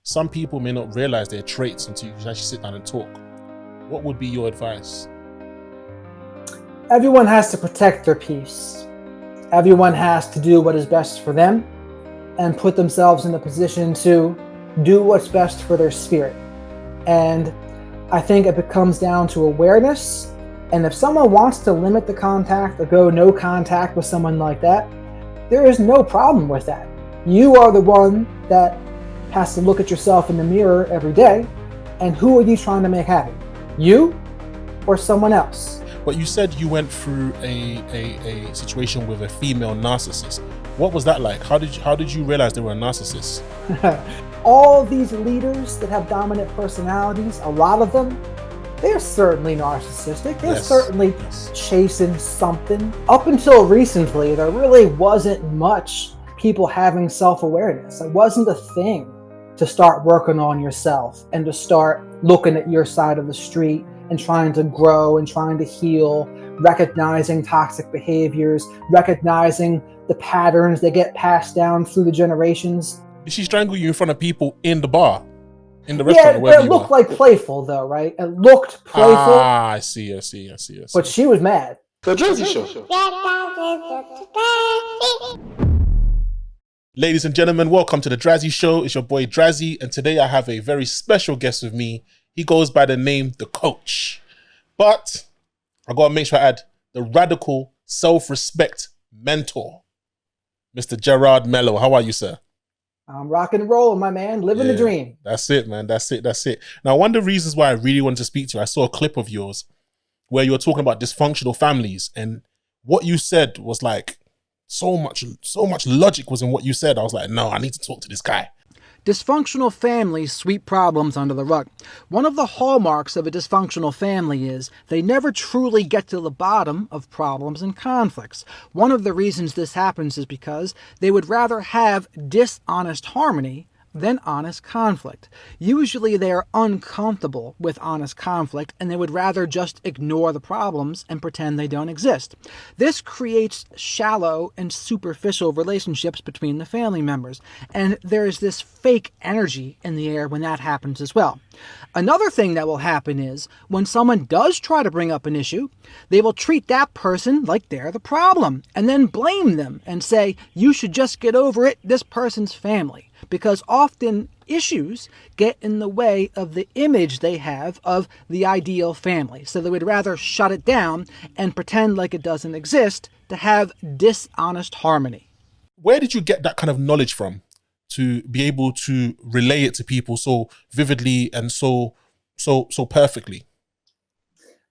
some people may not realize their traits until you actually sit down and talk. What would be your advice? Everyone has to protect their peace. Everyone has to do what is best for them and put themselves in a position to do what's best for their spirit. And I think it comes down to awareness. And if someone wants to limit the contact or go no contact with someone like that, there is no problem with that. You are the one that has to look at yourself in the mirror every day. And who are you trying to make happy? You or someone else? But you said you went through a situation with a female narcissist. What was that like? How did you realize they were a narcissist? All these leaders that have dominant personalities, a lot of them, they're certainly narcissistic. They're certainly chasing something. Up until recently, there really wasn't much people having self-awareness. It wasn't a thing to start working on yourself and to start looking at your side of the street and trying to grow and trying to heal, recognizing toxic behaviors, recognizing the patterns that get passed down through the generations. Did she strangle you in front of people in the bar? In the restaurant? Yeah, it looked like playful though, right? It looked playful. Ah, I see. But she was mad. The Drazzy Show. Ladies and gentlemen, welcome to the Drazzy Show. It's your boy Drazzy, and today I have a very special guest with me. He goes by the name The Coach. But I gotta make sure I add the radical self-respect mentor, Mr. Jared Mello. How are you, sir? I'm rock and rolling, my man, living the dream. That's it, man. That's it. Now, one of the reasons why I really wanted to speak to you, I saw a clip of yours where you were talking about dysfunctional families, and what you said was like so much logic was in what you said. I was like, no, I need to talk to this guy. Dysfunctional families sweep problems under the rug. One of the hallmarks of a dysfunctional family is they never truly get to the bottom of problems and conflicts. One of the reasons this happens is because they would rather have dishonest harmony than honest conflict. Usually they are uncomfortable with honest conflict and they would rather just ignore the problems and pretend they don't exist. This creates shallow and superficial relationships between the family members, and there is this fake energy in the air when that happens as well. Another thing that will happen is when someone does try to bring up an issue, they will treat that person like they're the problem and then blame them and say, you should just get over it, this person's family. Because often issues get in the way of the image they have of the ideal family. So they would rather shut it down and pretend like it doesn't exist to have dishonest harmony. Where did you get that kind of knowledge from to be able to relay it to people so vividly and so perfectly?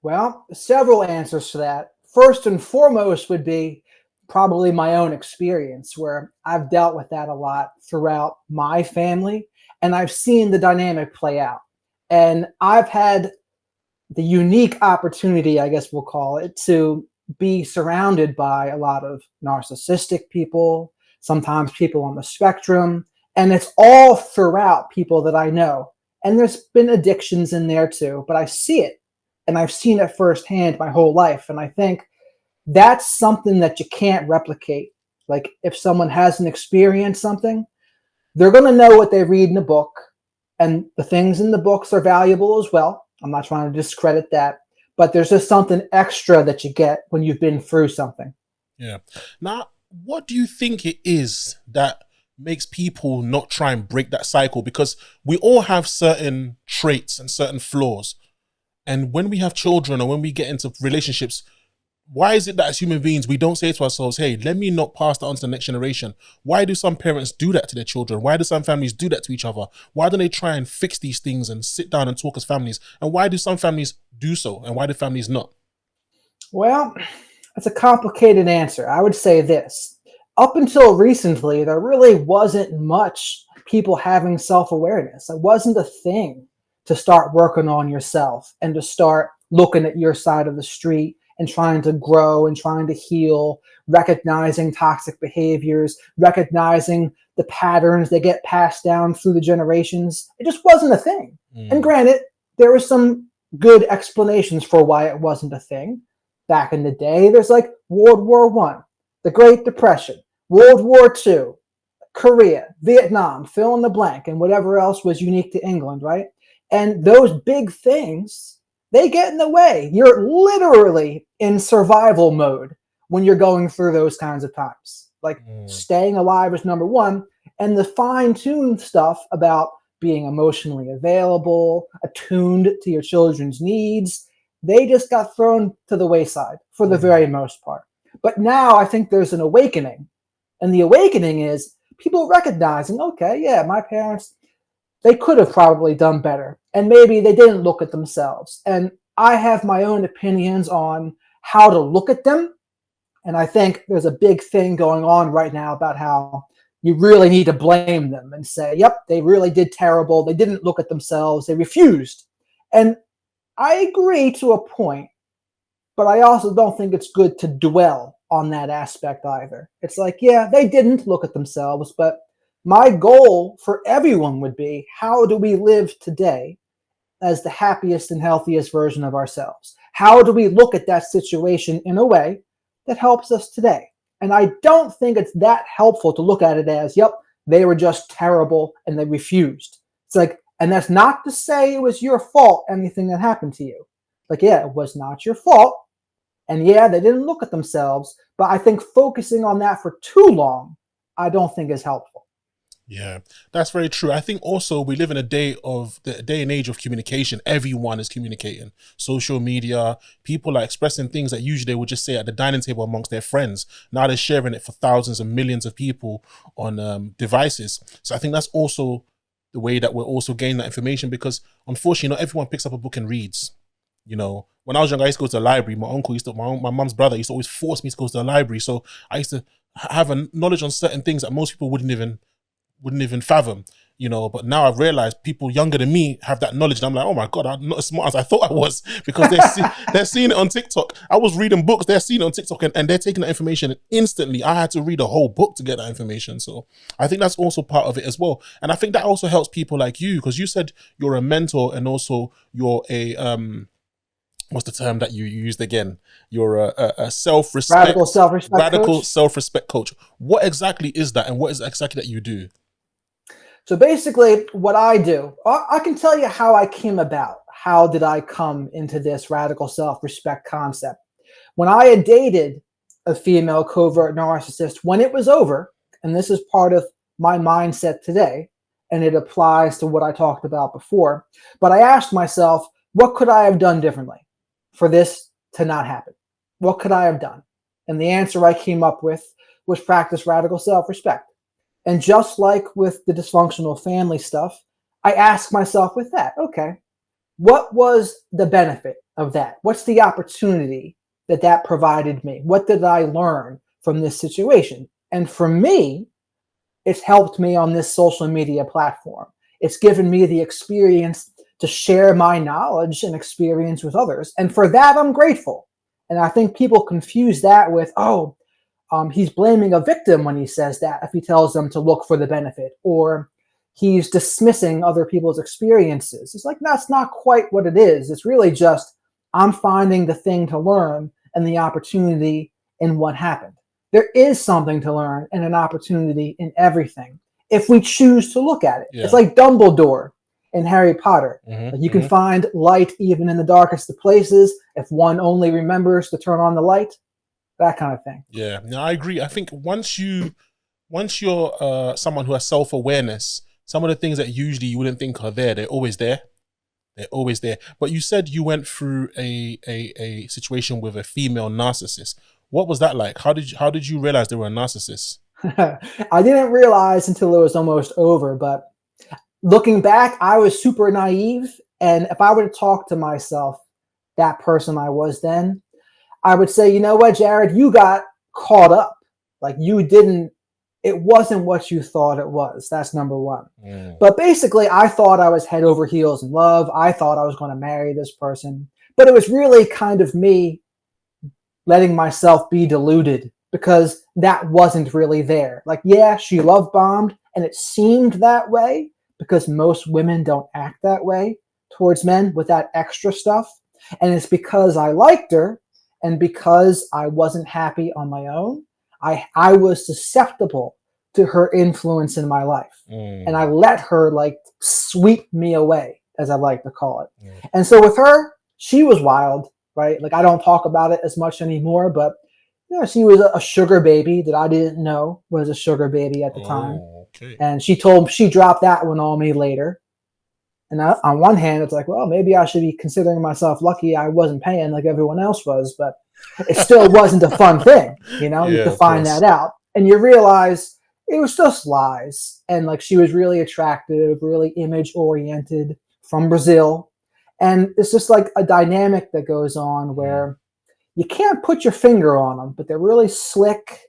Well, several answers to that. First and foremost would be probably my own experience, where I've dealt with that a lot throughout my family, and I've seen the dynamic play out. And I've had the unique opportunity, I guess we'll call it, to be surrounded by a lot of narcissistic people, sometimes people on the spectrum, and it's all throughout people that I know. And there's been addictions in there too, but I see it, and I've seen it firsthand my whole life. And I think that's something that you can't replicate. Like if someone hasn't experienced something, they're going to know what they read in a book, and the things in the books are valuable as well. I'm not trying to discredit that, but there's just something extra that you get when you've been through something. Yeah. Now, what do you think it is that makes people not try and break that cycle? Because we all have certain traits and certain flaws. And when we have children or when we get into relationships, why is it that as human beings, we don't say to ourselves, hey, let me not pass that on to the next generation? Why do some parents do that to their children? Why do some families do that to each other? Why don't they try and fix these things and sit down and talk as families? And why do some families do so? And why do families not? Well, that's a complicated answer. I would say this. Up until recently, there really wasn't much people having self-awareness. It wasn't a thing to start working on yourself and to start looking at your side of the street and trying to grow and trying to heal, recognizing toxic behaviors, recognizing the patterns that get passed down through the generations. It just wasn't a thing. And granted, there were some good explanations for why it wasn't a thing. Back in the day, there's like World War I, the Great Depression, World War II, Korea, Vietnam, fill in the blank, and whatever else was unique to England, right? And those big things, they get in the way. You're literally in survival mode when you're going through those kinds of times. Like staying alive is number one, and the fine-tuned stuff about being emotionally available, attuned to your children's needs, they just got thrown to the wayside for the very most part. But now I think there's an awakening. And the awakening is people recognizing, okay, yeah, my parents, they could have probably done better. And maybe they didn't look at themselves. And I have my own opinions on how to look at them. And I think there's a big thing going on right now about how you really need to blame them and say, yep, they really did terrible. They didn't look at themselves. They refused. And I agree to a point, but I also don't think it's good to dwell on that aspect either. It's like, yeah, they didn't look at themselves, but my goal for everyone would be, how do we live today as the happiest and healthiest version of ourselves? How do we look at that situation in a way that helps us today? And I don't think it's that helpful to look at it as, yep, they were just terrible and they refused. It's like, and that's not to say it was your fault, anything that happened to you. Like, yeah, it was not your fault. And yeah, they didn't look at themselves. But I think focusing on that for too long, I don't think is helpful. Yeah, that's very true. I think also we live in a day and age of communication. Everyone is communicating. Social media, people are expressing things that usually they would just say at the dining table amongst their friends. Now they're sharing it for thousands and millions of people on devices. So I think that's also the way that we're also gaining that information, because unfortunately not everyone picks up a book and reads. You know, when I was young, I used to go to the library. My mum's brother used to always force me to go to the library. So I used to have a knowledge on certain things that most people wouldn't even fathom, you know. But now I've realized people younger than me have that knowledge, and I'm like, oh my God, I'm not as smart as I thought I was, because they're seeing it on TikTok. I was reading books, they're seeing it on TikTok, and they're taking that information instantly. I had to read a whole book to get that information. So I think that's also part of it as well. And I think that also helps people like you, because you said you're a mentor and also you're a what's the term that you used again? You're a Radical self-respect coach. What exactly is that, and what is exactly that you do? So basically what I do, I can tell you how I came about. How did I come into this radical self-respect concept? When I had dated a female covert narcissist, when it was over, and this is part of my mindset today, and it applies to what I talked about before, but I asked myself, what could I have done differently for this to not happen? What could I have done? And the answer I came up with was practice radical self-respect. And just like with the dysfunctional family stuff, I asked myself with that, okay, what was the benefit of that? What's the opportunity that provided me? What did I learn from this situation? And for me, it's helped me on this social media platform. It's given me the experience to share my knowledge and experience with others. And for that, I'm grateful. And I think people confuse that with, he's blaming a victim when he says that, if he tells them to look for the benefit, or he's dismissing other people's experiences. It's like, that's not quite what it is. It's really just, I'm finding the thing to learn and the opportunity in what happened. There is something to learn and an opportunity in everything, if we choose to look at it. Yeah. It's like Dumbledore in Harry Potter. You can find light even in the darkest of places if one only remembers to turn on the light. That kind of thing. Yeah, no, I agree. I think once you're someone who has self-awareness, some of the things that usually you wouldn't think are there, they're always there. They're always there. But you said you went through a situation with a female narcissist. What was that like? How did you realize they were a narcissist? I didn't realize until it was almost over, but looking back, I was super naive. And if I were to talk to myself, that person I was then, I would say, you know what, Jared, you got caught up. Like it wasn't what you thought it was. That's number one. But basically, I thought I was head over heels in love. I thought I was going to marry this person. But it was really kind of me letting myself be deluded, because that wasn't really there. Like, yeah, she love bombed, and it seemed that way because most women don't act that way towards men with that extra stuff. And it's because I liked her, and because I wasn't happy on my own, I was susceptible to her influence in my life. And I let her like sweep me away, as I like to call it. And so with her, she was wild, right? Like I don't talk about it as much anymore, but you know, she was a sugar baby that I didn't know was a sugar baby at the time. Okay. And she dropped that one on me later. And on one hand, it's like, well, maybe I should be considering myself lucky I wasn't paying like everyone else was, but it still wasn't a fun thing. You know, you have to find that out. And you realize it was just lies. And like she was really attractive, really image oriented, from Brazil. And it's just like a dynamic that goes on where you can't put your finger on them, but they're really slick,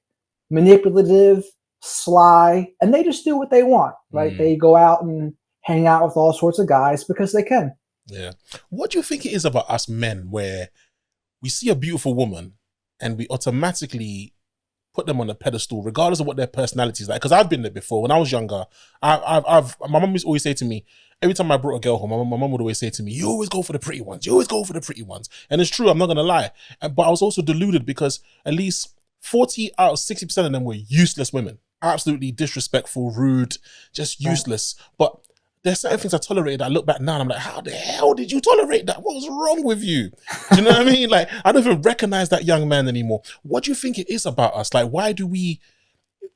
manipulative, sly, and they just do what they want, right? They go out and hang out with all sorts of guys because they can. Yeah. What do you think it is about us men where we see a beautiful woman and we automatically put them on a pedestal regardless of what their personality is like? Because I've been there before. When I was younger, my mum used to always say to me, every time I brought a girl home, my mum would always say to me, you always go for the pretty ones. You always go for the pretty ones. And it's true, I'm not going to lie. But I was also deluded because at least 40 out of 60% of them were useless women. Absolutely disrespectful, rude, just useless. But there's certain things I tolerated. I look back now and I'm like, how the hell did you tolerate that? What was wrong with you? Do you know what I mean? Like, I don't even recognize that young man anymore. What do you think it is about us? Like, why do we,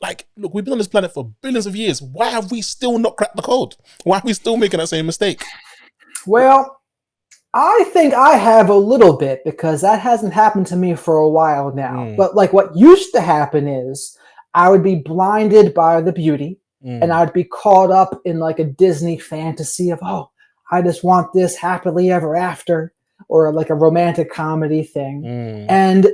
like, look, we've been on this planet for billions of years. Why have we still not cracked the code? Why are we still making that same mistake? Well, I think I have a little bit because that hasn't happened to me for a while now. But like what used to happen is I would be blinded by the beauty. And I'd be caught up in like a Disney fantasy of, oh, I just want this happily ever after, or like a romantic comedy thing. And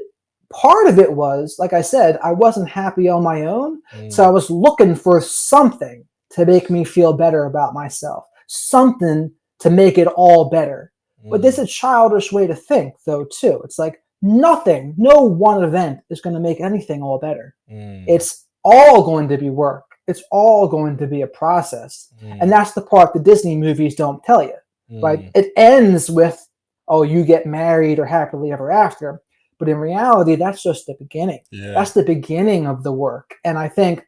part of it was, like I said, I wasn't happy on my own. So I was looking for something to make me feel better about myself, something to make it all better. But this is a childish way to think, though, too. It's like nothing, no one event is going to make anything all better. It's all going to be work. It's all going to be a process. And that's the part the Disney movies don't tell you, right? It ends with, oh, you get married or happily ever after. But in reality, that's just the beginning. That's the beginning of the work. And I think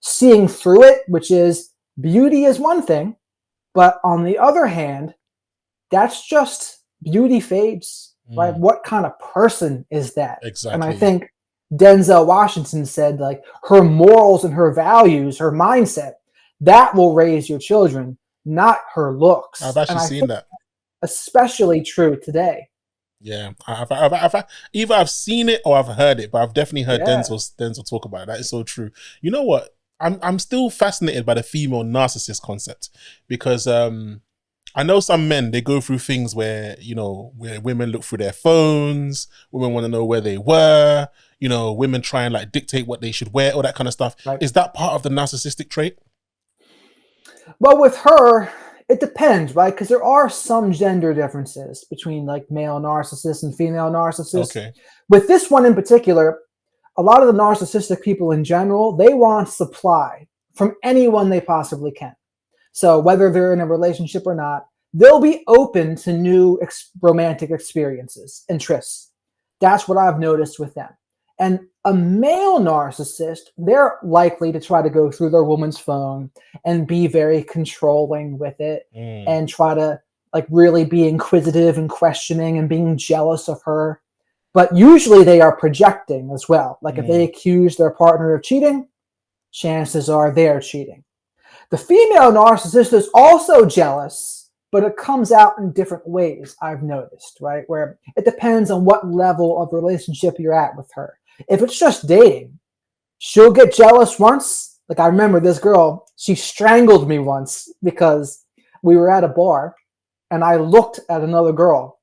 seeing through it, which is beauty is one thing, but on the other hand, that's just beauty fades, right? What kind of person is that? Exactly. And I think Denzel Washington said, like, her morals and her values, her mindset, that will raise your children, not her looks. I've actually seen that. Especially true today. Yeah, either I've seen it or I've heard it, but I've definitely heard Denzel talk about it. That is so true. You know what? I'm still fascinated by the female narcissist concept because I know some men, they go through things where, you know, where women look through their phones, women want to know where they were, you know, women try and like dictate what they should wear, all that kind of stuff. Right. Is that part of the narcissistic trait? Well, with her, it depends, right? Because there are some gender differences between like male narcissists and female narcissists. Okay. With this one in particular, a lot of the narcissistic people in general, they want supply from anyone they possibly can. So whether they're in a relationship or not, they'll be open to new romantic experiences, interests. That's what I've noticed with them. And a male narcissist, they're likely to try to go through their woman's phone and be very controlling with it and try to like really be inquisitive and questioning and being jealous of her. But usually they are projecting as well. Like if they accuse their partner of cheating, chances are they're cheating. The female narcissist is also jealous, but it comes out in different ways, I've noticed, right? Where it depends on what level of relationship you're at with her. If it's just dating, she'll get jealous once. Like I remember this girl, she strangled me once because we were at a bar and I looked at another girl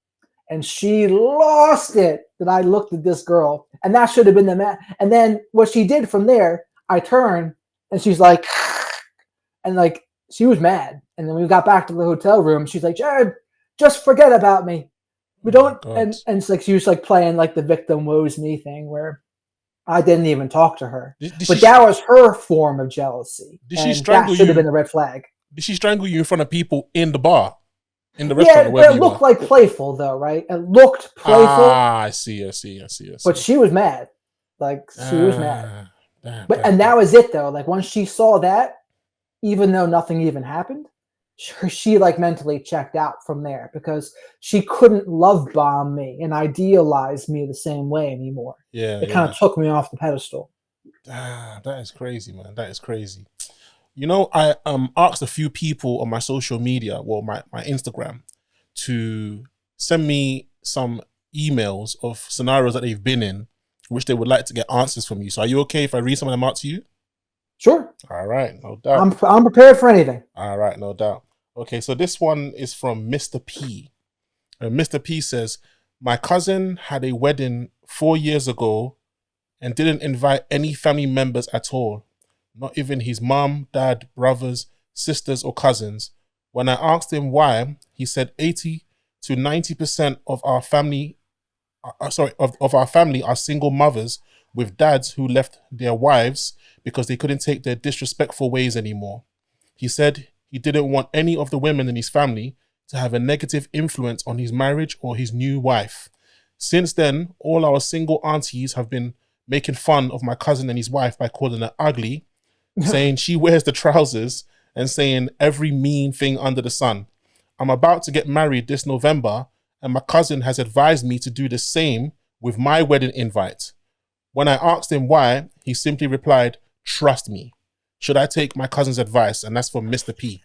and she lost it that I looked at this girl. And that should have been the man. And then what she did from there, I turned and she's like, and like, she was mad. And then we got back to the hotel room. She's like, Jared, just forget about me. We don't. And it's like, she was like playing like the victim woes me thing where I didn't even talk to her. But that was her form of jealousy. Did she strangle you? That should have been a red flag. Did she strangle you in front of people in the bar? In the restaurant? Yeah, but it looked like playful though, right? It looked playful. Ah, I see. But she was mad. Like, she was mad. Damn, And that was it though. Like once she saw that, even though nothing even happened, she like mentally checked out from there because she couldn't love bomb me and idealize me the same way anymore. Yeah, It kind of took me off the pedestal. Damn, that is crazy, man. That is crazy. You know, I asked a few people on my social media, well, my Instagram, to send me some emails of scenarios that they've been in, which they would like to get answers from you. So are you okay if I read some of them out to you? Sure. All right, no doubt. I'm prepared for anything. All right, no doubt. Okay, so this one is from Mr. P. And Mr. P says, my cousin had a wedding 4 years ago and didn't invite any family members at all. Not even his mom, dad, brothers, sisters, or cousins. When I asked him why, he said 80 to 90% of our family, of our family are single mothers with dads who left their wives because they couldn't take their disrespectful ways anymore. He said he didn't want any of the women in his family to have a negative influence on his marriage or his new wife. Since then, all our single aunties have been making fun of my cousin and his wife by calling her ugly, saying she wears the trousers, and saying every mean thing under the sun. I'm about to get married this November, and my cousin has advised me to do the same with my wedding invite. When I asked him why, he simply replied, trust me. Should I take my cousin's advice? And that's from Mr. P.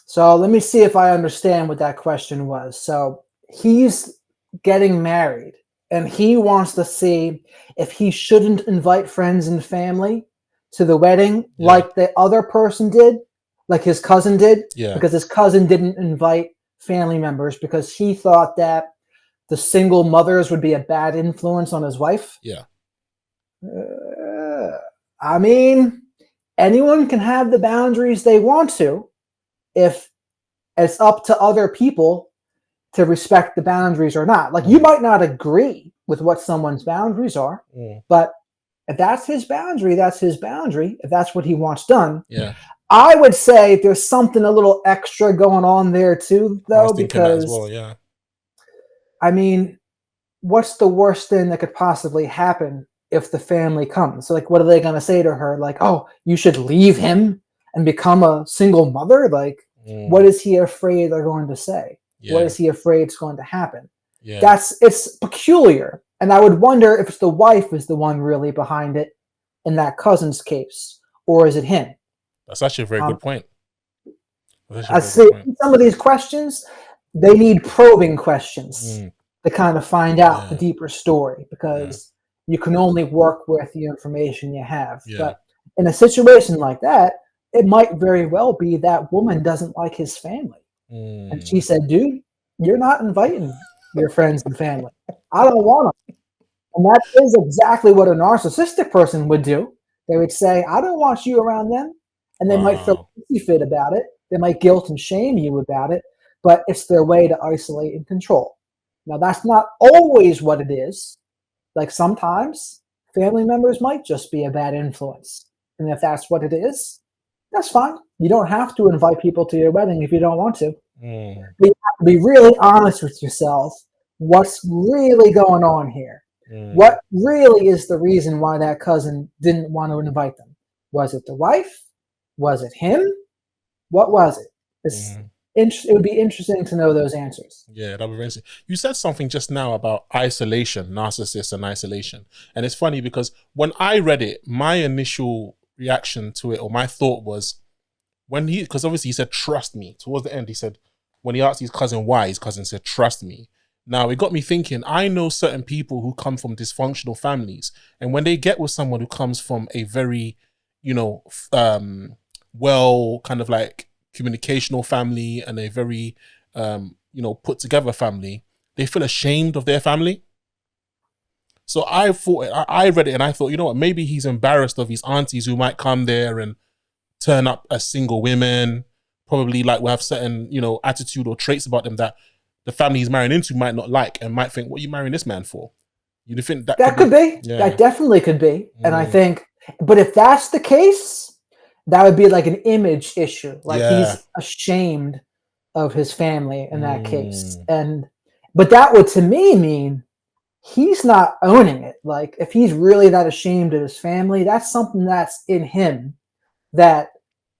So let me see if I understand what that question was. So he's getting married and he wants to see if he shouldn't invite friends and family to the wedding like the other person did, like his cousin did, because his cousin didn't invite family members because he thought that the single mothers would be a bad influence on his wife. I mean, anyone can have the boundaries they want to if it's up to other people to respect the boundaries or not. Like you might not agree with what someone's boundaries are, but if that's his boundary, that's his boundary. If that's what he wants done. I would say there's something a little extra going on there too, though, because I mean, what's the worst thing that could possibly happen if the family comes? So like, what are they going to say to her? Like, oh, you should leave him and become a single mother? Like, what is he afraid they're going to say? What is he afraid is going to happen? It's peculiar. And I would wonder if it's the wife is the one really behind it in that cousin's case, or is it him? That's actually a very good point. I see some of these questions, they need probing questions to kind of find out the deeper story, because you can only work with the information you have. But in a situation like that, it might very well be that woman doesn't like his family. And she said, dude, you're not inviting your friends and family. I don't want them. And that is exactly what a narcissistic person would do. They would say, I don't want you around them. And they might feel fit about it. They might guilt and shame you about it, but it's their way to isolate and control. Now, that's not always what it is. Like sometimes family members might just be a bad influence. And if that's what it is, that's fine. You don't have to invite people to your wedding if you don't want to. But you have to be really honest with yourself. What's really going on here? What really is the reason why that cousin didn't want to invite them? Was it the wife? Was it him? What was it? It would be interesting to know those answers. Yeah, that'd be very interesting. You said something just now about isolation, narcissists and isolation. And it's funny because when I read it, my initial reaction to it, or my thought was, because obviously he said, trust me. Towards the end, he said, when he asked his cousin why, his cousin said, trust me. Now, it got me thinking, I know certain people who come from dysfunctional families. And when they get with someone who comes from a very, well, kind of like communicational family and a very, put together family, they feel ashamed of their family. So I read it and I thought, you know what, maybe he's embarrassed of his aunties who might come there and turn up as single women, probably like will have certain, attitude or traits about them that the family he's marrying into might not like and might think, what are you marrying this man for? You think that could be? Yeah. That definitely could be. And I think, but if that's the case, that would be like an image issue. Like he's ashamed of his family in that case. But that would to me mean he's not owning it. Like, if he's really that ashamed of his family, that's something that's in him. That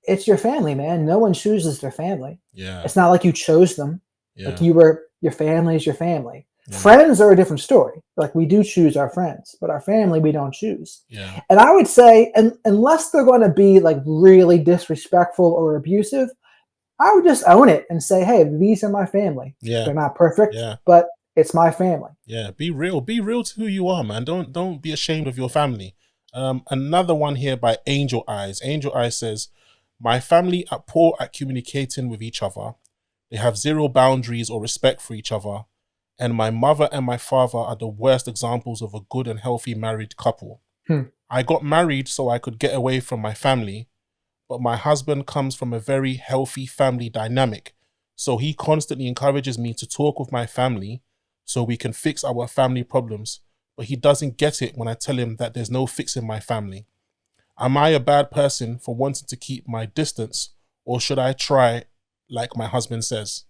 it's your family, man. No one chooses their family. Yeah. It's not like you chose them. Yeah. Like, your family is your family. Yeah. Friends are a different story. Like, we do choose our friends, but our family we don't choose. Yeah. And I would say, unless they're going to be like really disrespectful or abusive, I would just own it and say, hey, these are my family. Yeah. They're not perfect, Yeah. but it's my family. Yeah. Be real. Be real to who you are, man. Don't be ashamed of your family. Another one here by Angel Eyes. Angel Eyes says, my family are poor at communicating with each other. They have zero boundaries or respect for each other. And my mother and my father are the worst examples of a good and healthy married couple. I got married so I could get away from my family, but my husband comes from a very healthy family dynamic. So he constantly encourages me to talk with my family so we can fix our family problems. But he doesn't get it when I tell him that there's no fixing my family. Am I a bad person for wanting to keep my distance, or should I try like my husband says?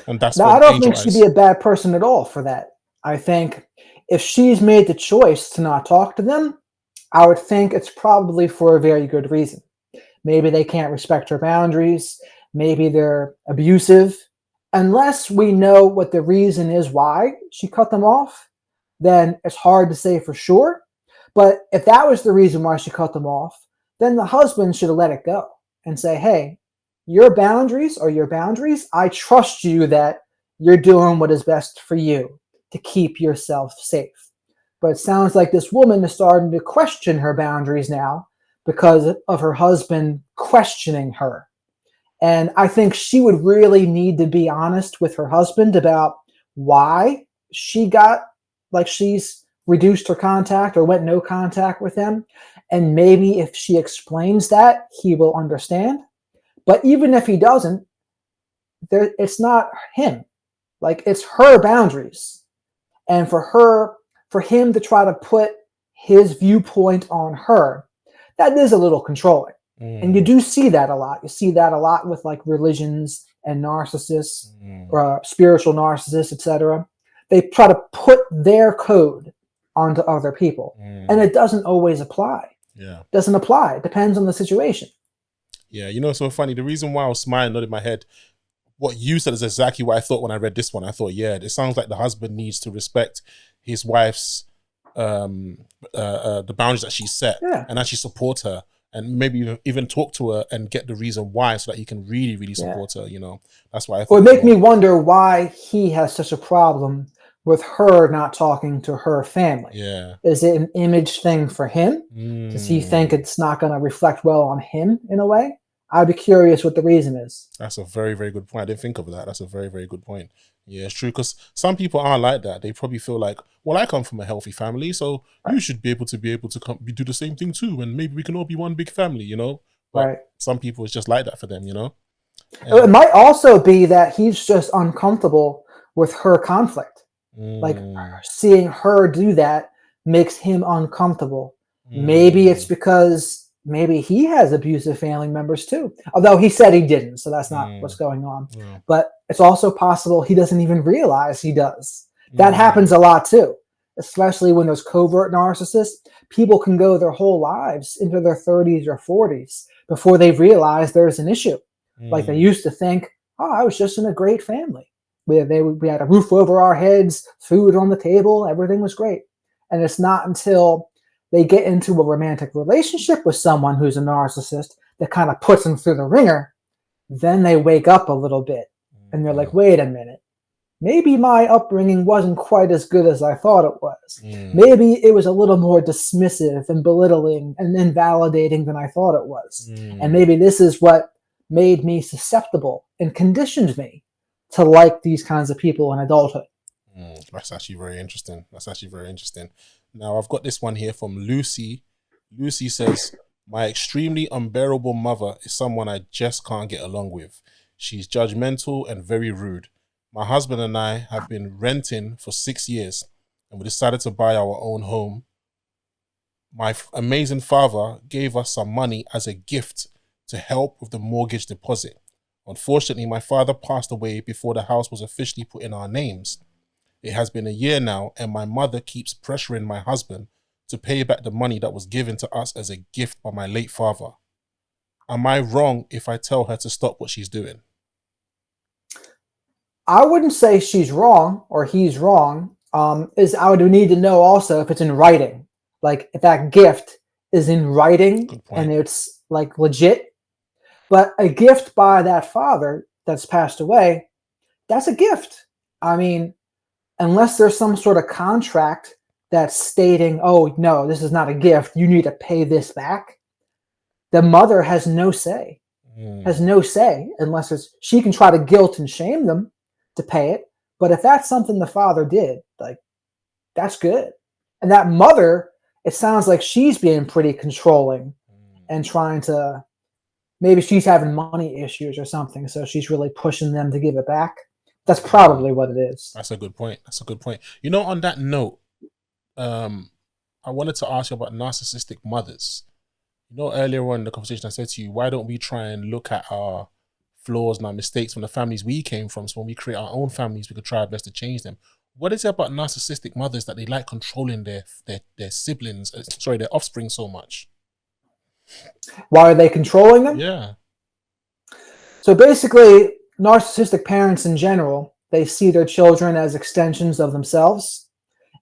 And that's now, I don't think she'd be a bad person at all for that. I think if she's made the choice to not talk to them, I would think it's probably for a very good reason. Maybe they can't respect her boundaries. Maybe they're abusive. Unless we know what the reason is why she cut them off, then it's hard to say for sure. But if that was the reason why she cut them off, then the husband should have let it go and say, hey, your boundaries are your boundaries. I trust you that you're doing what is best for you to keep yourself safe. But it sounds like this woman is starting to question her boundaries now because of her husband questioning her. And I think she would really need to be honest with her husband about why she got, like, she's reduced her contact or went no contact with him. And maybe if she explains that, he will understand. But even if he doesn't, it's not him. Like, it's her boundaries. And for him to try to put his viewpoint on her, that is a little controlling. And you do see that a lot. You see that a lot with like religions and narcissists, or spiritual narcissists, etc. They try to put their code onto other people. And it doesn't always apply. Yeah. It doesn't apply. It depends on the situation. Yeah, you know, it's so funny. The reason why I was smiling, nodding my head, what you said is exactly what I thought when I read this one. I thought, yeah, it sounds like the husband needs to respect his wife's the boundaries that she set, and actually support her, and maybe even talk to her and get the reason why, so that he can really support her. You know, that's why I thought. It would make me wonder why he has such a problem with her not talking to her family. Yeah. Is it an image thing for him? Does he think it's not going to reflect well on him in a way? I'd be curious what the reason is. That's a very, very good point. I didn't think of that. That's a very, very good point. Yeah, it's true. Because some people aren't like that. They probably feel like, well, I come from a healthy family, so you should be able to do the same thing too, and maybe we can all be one big family, you know? But some people, it's just like that for them, you know? It might also be that he's just uncomfortable with her conflict. Like, seeing her do that makes him uncomfortable. Maybe it's because maybe he has abusive family members too. Although he said he didn't, so that's not what's going on. But it's also possible he doesn't even realize he does. That happens a lot too, especially when there's covert narcissists. People can go their whole lives into their 30s or 40s before they realize there's an issue. Like, they used to think, oh, I was just in a great family. We had a roof over our heads, food on the table, everything was great. And it's not until they get into a romantic relationship with someone who's a narcissist that kind of puts them through the ringer, then they wake up a little bit. And they're like, wait a minute. Maybe my upbringing wasn't quite as good as I thought it was. Maybe it was a little more dismissive and belittling and invalidating than I thought it was. And maybe this is what made me susceptible and conditioned me to like these kinds of people in adulthood. That's actually very interesting. Now, I've got this one here from Lucy. Lucy says, my extremely unbearable mother is someone I just can't get along with. She's judgmental and very rude. My husband and I have been renting for 6 years, and we decided to buy our own home. My amazing father gave us some money as a gift to help with the mortgage deposit. Unfortunately, my father passed away before the house was officially put in our names. It has been a year now, and my mother keeps pressuring my husband to pay back the money that was given to us as a gift by my late father. Am I wrong if I tell her to stop what she's doing? I wouldn't say she's wrong or he's wrong. Is I would need to know also if it's in writing, like if that gift is in writing Good point. and it's like legit. But a gift by that father that's passed away, that's a gift. I mean, unless there's some sort of contract that's stating, oh, no, this is not a gift, you need to pay this back, the mother has no say, unless she can try to guilt and shame them to pay it. But if that's something the father did, like, that's good. And that mother, it sounds like she's being pretty controlling and trying to, maybe she's having money issues or something, so she's really pushing them to give it back. That's probably what it is. That's a good point. You know, on that note, I wanted to ask you about narcissistic mothers. You know, earlier on in the conversation, I said to you, why don't we try and look at our flaws and our mistakes from the families we came from, so when we create our own families, we could try our best to change them. What is it about narcissistic mothers that they like controlling their siblings, their offspring so much? Why are they controlling them? Yeah. So basically, narcissistic parents in general, they see their children as extensions of themselves,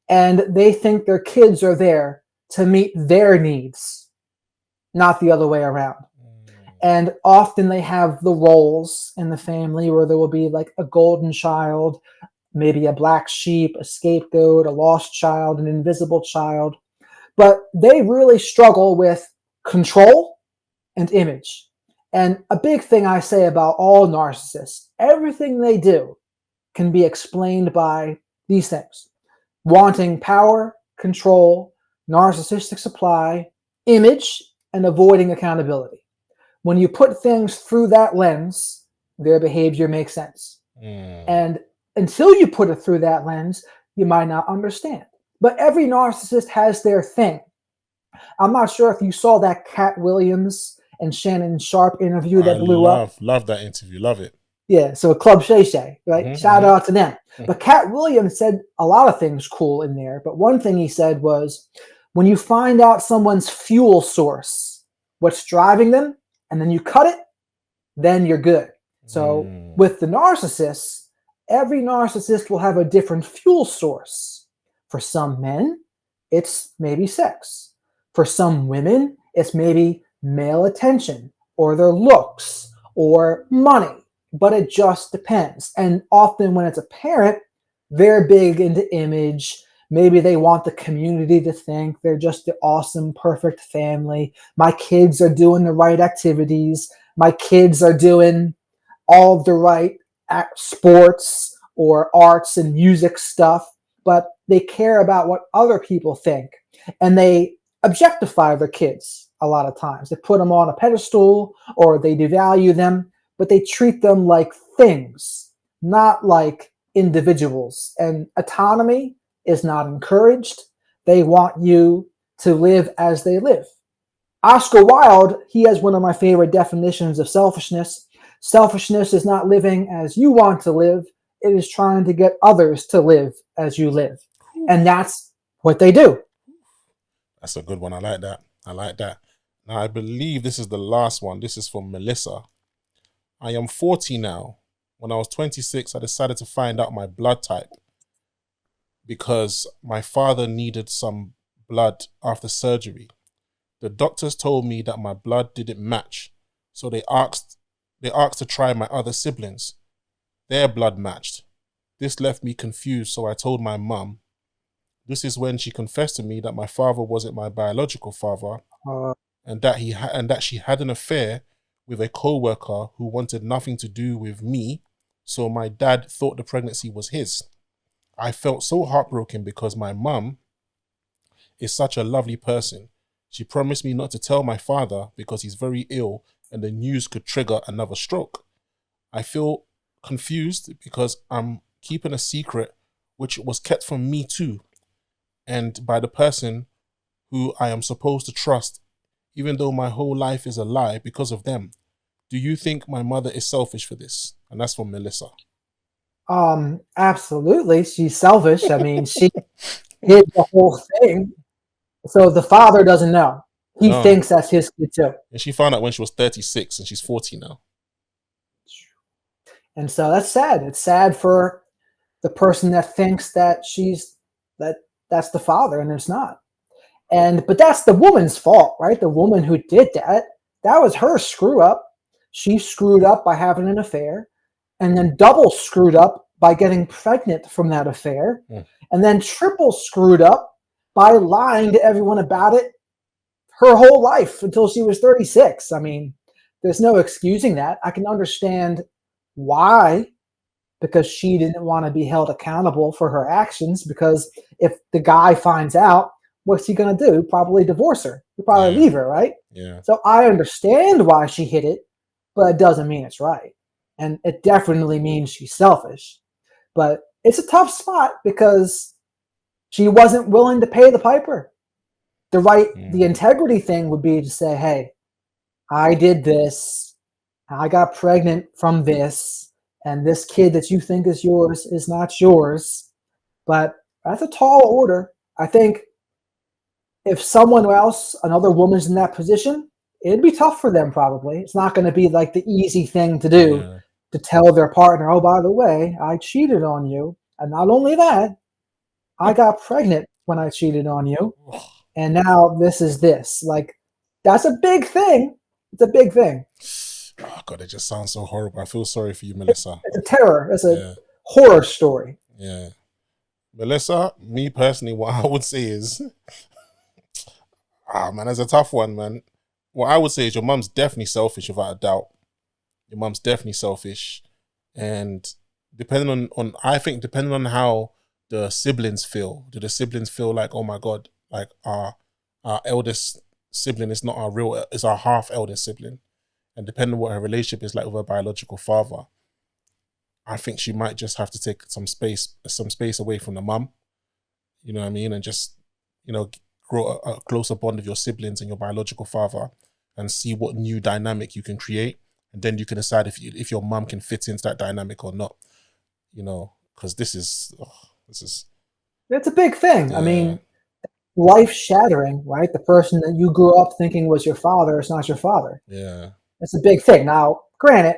and they think their kids are there to meet their needs, not the other way around. And often they have the roles in the family where there will be like a golden child, maybe a black sheep, a scapegoat, a lost child, an invisible child. But they really struggle with control and image. And a big thing I say about all narcissists, everything they do can be explained by these things: wanting power, control, narcissistic supply, image, and avoiding accountability. When you put things through that lens, their behavior makes sense. And until you put it through that lens, you might not understand. But every narcissist has their thing. I'm not sure if you saw that Cat Williams and Shannon Sharp interview that blew up. Love that interview. Love it. Yeah, so Club Shay Shay, right? Shout out to them. But Cat Williams said a lot of things cool in there. But one thing he said was, when you find out someone's fuel source, what's driving them, and then you cut it, then you're good. So with the narcissists, every narcissist will have a different fuel source. For some men, it's maybe sex. For some women, it's maybe male attention or their looks or money. But it just depends. And often when it's a parent, they're big into image. Maybe they want the community to think they're just the awesome, perfect family. My kids are doing the right activities. My kids are doing all of the right sports or arts and music stuff. But they care about what other people think. And they objectify their kids a lot of times. They put them on a pedestal or they devalue them, but they treat them like things, not like individuals. And autonomy is not encouraged. They want you to live as they live. Oscar Wilde, he has one of my favorite definitions of selfishness. Selfishness is not living as you want to live. It is trying to get others to live as you live. And that's what they do. That's a good one. I like that. Now, I believe this is the last one. This is from Melissa. I am 40 now. When I was 26, I decided to find out my blood type because my father needed some blood after surgery. The doctors told me that my blood didn't match, so they asked to try my other siblings. Their blood matched. This left me confused, so I told my mum. This is when she confessed to me that my father wasn't my biological father, and that she had an affair with a co-worker who wanted nothing to do with me, so my dad thought the pregnancy was his. I felt so heartbroken because my mum is such a lovely person. She promised me not to tell my father because he's very ill and the news could trigger another stroke. I feel confused because I'm keeping a secret which was kept from me too, and by the person who I am supposed to trust, even though my whole life is a lie because of them. Do you think my mother is selfish for this? And that's from Melissa. Absolutely. She's selfish. I mean, she hid the whole thing. So the father doesn't know. He No. thinks that's his kid too. And she found out when she was 36 and she's 40 now. And so that's sad. It's sad for the person that thinks that that's the father, and it's not. But that's the woman's fault, right? The woman who did that, that was her screw up. She screwed up by having an affair, and then double screwed up by getting pregnant from that affair, and then triple screwed up by lying to everyone about it her whole life until she was 36. I mean, there's no excusing that. I can understand why, because she didn't want to be held accountable for her actions, because if the guy finds out, what's he going to do? Probably divorce her. He'll probably leave her, right? Yeah. So I understand why she hid it, but it doesn't mean it's right. And it definitely means she's selfish. But it's a tough spot because she wasn't willing to pay the piper. The integrity thing would be to say, hey, I did this. I got pregnant from this. And this kid that you think is yours is not yours. But that's a tall order. I think if someone else, another woman's in that position, it'd be tough for them probably. It's not going to be like the easy thing to do to tell their partner, oh, by the way, I cheated on you. And not only that, I got pregnant when I cheated on you. And now this is this. Like, that's a big thing. It's a big thing. Oh, God, it just sounds so horrible. I feel sorry for you, Melissa. It's a terror. It's a horror story. Yeah. Melissa, me personally, what I would say is, man, that's a tough one, man. What I would say is your mum's definitely selfish, without a doubt. Your mum's definitely selfish. And depending on how the siblings feel, do the siblings feel like, oh my God, like our eldest sibling is not is our half eldest sibling? And depending on what her relationship is like with her biological father, I think she might just have to take some space away from the mum. You know what I mean? And just, grow a closer bond with your siblings and your biological father and see what new dynamic you can create. And then you can decide if your mum can fit into that dynamic or not. Because this is... It's a big thing. I mean, life shattering, right? The person that you grew up thinking was your father is not your father. Yeah. It's a big thing. Now, granted,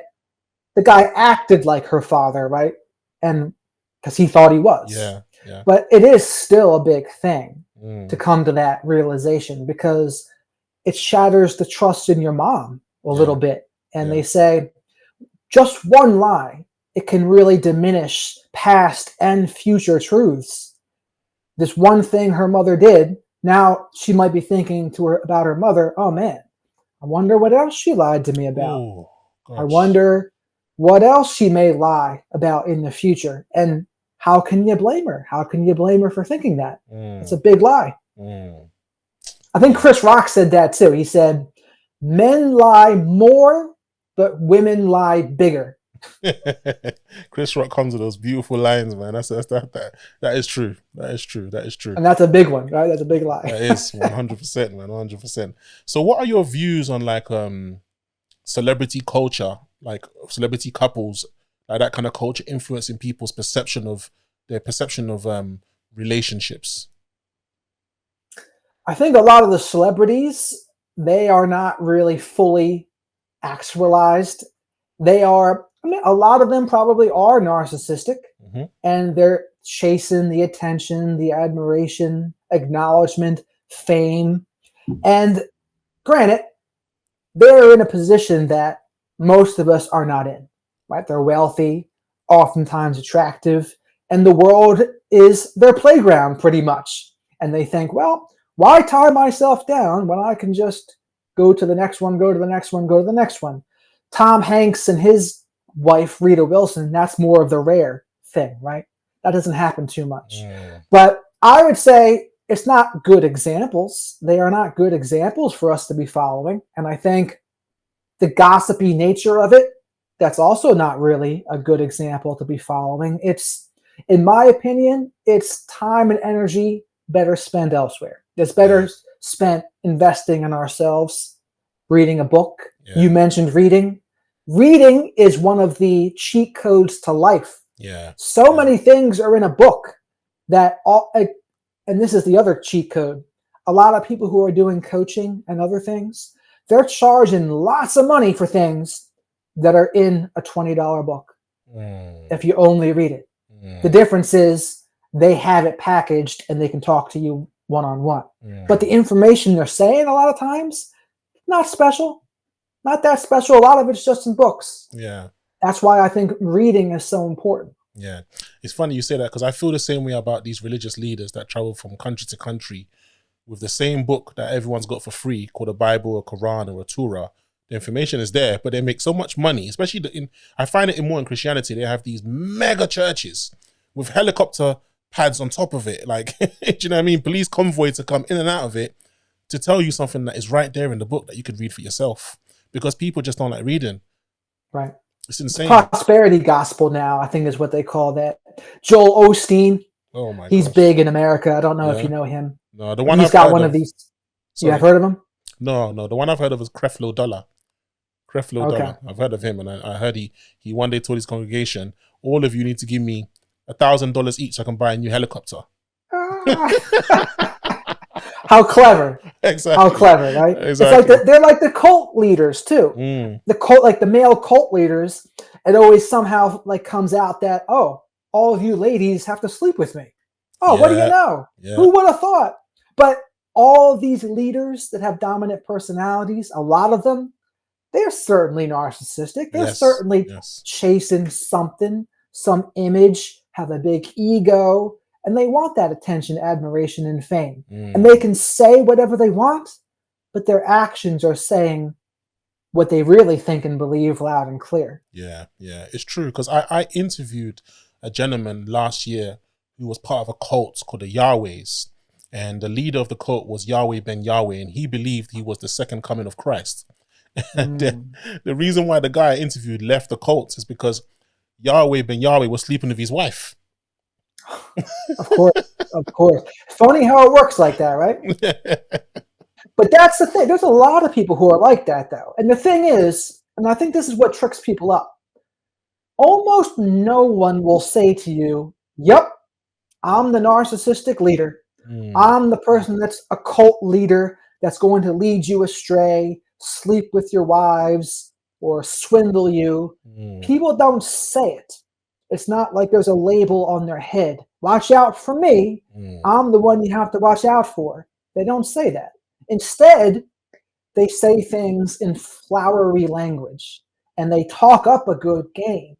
the guy acted like her father, right? And because he thought he was. Yeah. But it is still a big thing to come to that realization, because it shatters the trust in your mom a little bit. And they say just one lie, it can really diminish past and future truths. This one thing her mother did, now she might be thinking about her mother, oh man, I wonder what else she lied to me about. Ooh, I wonder what else she may lie about in the future. And how can you blame her? How can you blame her for thinking that? It's a big lie. I think Chris Rock said that too. He said, men lie more, but women lie bigger. Chris Rock comes with those beautiful lines, man. That is true. That is true. And that's a big one, right? That's a big lie. That is 100%, man. 100%. So what are your views on like celebrity culture, like celebrity couples, like that kind of culture influencing people's perception of relationships? I think a lot of the celebrities, they are not really fully actualized. They are, a lot of them probably are narcissistic, and they're chasing the attention, the admiration, acknowledgement, fame. And granted, they're in a position that most of us are not in, right? They're wealthy, oftentimes attractive, and the world is their playground pretty much. And they think, well, why tie myself down when I can just go to the next one, go to the next one, go to the next one? Tom Hanks and his wife, Rita Wilson, that's more of the rare thing, right? That doesn't happen too much. But I would say it's not good examples. They are not good examples for us to be following. And I think the gossipy nature of it, that's also not really a good example to be following. It's, in my opinion, it's time and energy better spent elsewhere. It's better spent investing in ourselves, reading a book. You mentioned reading. Reading is one of the cheat codes to life. Yeah. So many things are in a book that all, and this is the other cheat code. A lot of people who are doing coaching and other things, they're charging lots of money for things that are in a $20 book. If you only read it. The difference is they have it packaged and they can talk to you one-on-one. But the information they're saying a lot of times, not special, not that special. A lot of it's just in books. Yeah. That's why I think reading is so important. Yeah. It's funny you say that, because I feel the same way about these religious leaders that travel from country to country with the same book that everyone's got for free, called a Bible, a Quran, or a Torah. The information is there, but they make so much money, especially I find it more in Christianity. They have these mega churches with helicopter pads on top of it. Like, do you know what I mean? Police convoy to come in and out of it to tell you something that is right there in the book that you could read for yourself, because people just don't like reading. Right. It's insane. Prosperity gospel now, I think, is what they call that. Joel Osteen. Oh my god. He's big in America. I don't know if you know him. No, the one he's got one of these. Sorry. You have heard of him? No. The one I've heard of is Creflo Dollar. Dollar. I've heard of him, and I heard he one day told his congregation, all of you need to give me $1,000 each so I can buy a new helicopter. How clever. Exactly. How clever, right? Exactly. It's like they're like the cult leaders too. The cult, like the male cult leaders, it always somehow like comes out that, oh, all of you ladies have to sleep with me. Oh, what do you know? Yeah. Who would have thought? But all these leaders that have dominant personalities, a lot of them, they're certainly narcissistic. They're certainly chasing something, some image, have a big ego, and they want that attention, admiration, and fame. And they can say whatever they want, but their actions are saying what they really think and believe loud and clear. Yeah, it's true. Because I interviewed a gentleman last year who was part of a cult called the Yahwehs. And the leader of the cult was Yahweh ben Yahweh, and he believed he was the second coming of Christ. And the reason why the guy I interviewed left the cult is because Yahweh ben Yahweh was sleeping with his wife. Of course. Funny how it works like that, right? But that's the thing. There's a lot of people who are like that, though. And the thing is, and I think this is what tricks people up, almost no one will say to you, yep, I'm the narcissistic leader. I'm the person that's a cult leader that's going to lead you astray, sleep with your wives, or swindle you. People don't say it. It's not like there's a label on their head. Watch out for me. I'm the one you have to watch out for. They don't say that. Instead, they say things in flowery language, and they talk up a good game,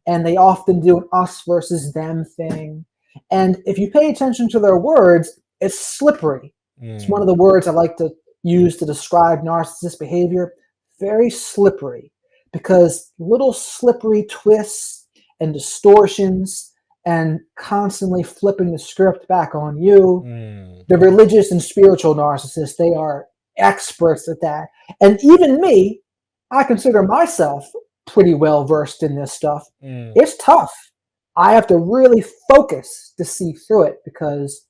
and they often do an us versus them thing. And if you pay attention to their words, it's slippery. It's one of the words I like to use to describe narcissist behavior. Very slippery, because little slippery twists and distortions and constantly flipping the script back on you. The religious and spiritual narcissists, they are experts at that. And even me, I consider myself pretty well versed in this stuff. It's tough. I have to really focus to see through it because